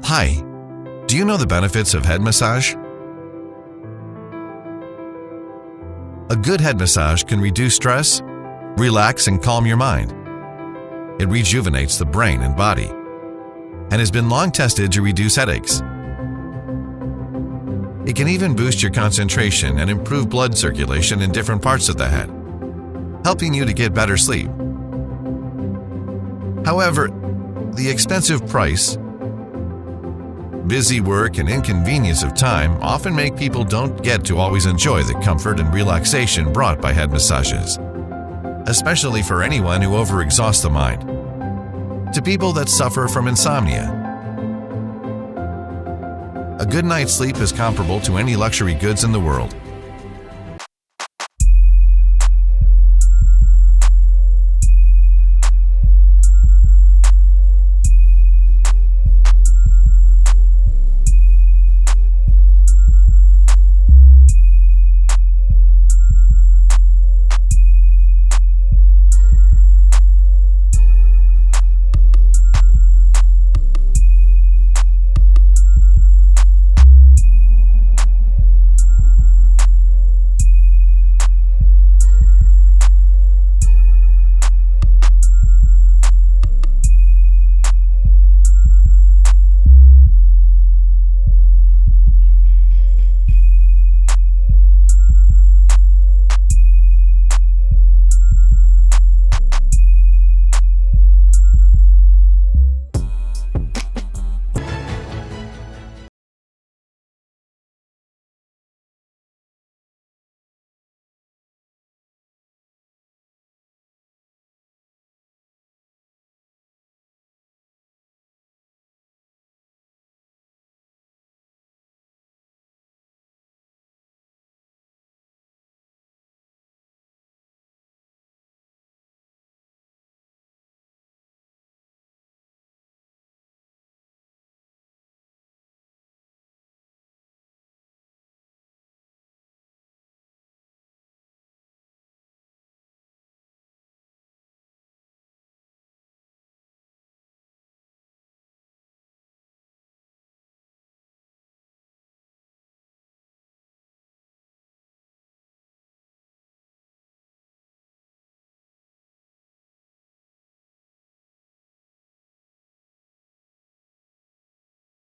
Hi, do you know the benefits of head massage? A good head massage can reduce stress, relax, and calm your mind. It rejuvenates the brain and body, and has been long tested to reduce headaches. It can even boost your concentration and improve blood circulation in different parts of the head, helping you to get better sleep. However, the expensive price, busy work, and inconvenience of time often make people don't get to always enjoy the comfort and relaxation brought by head massages, especially for anyone who overexhausts the mind. To people that suffer from insomnia, a good night's sleep is comparable to any luxury goods in the world.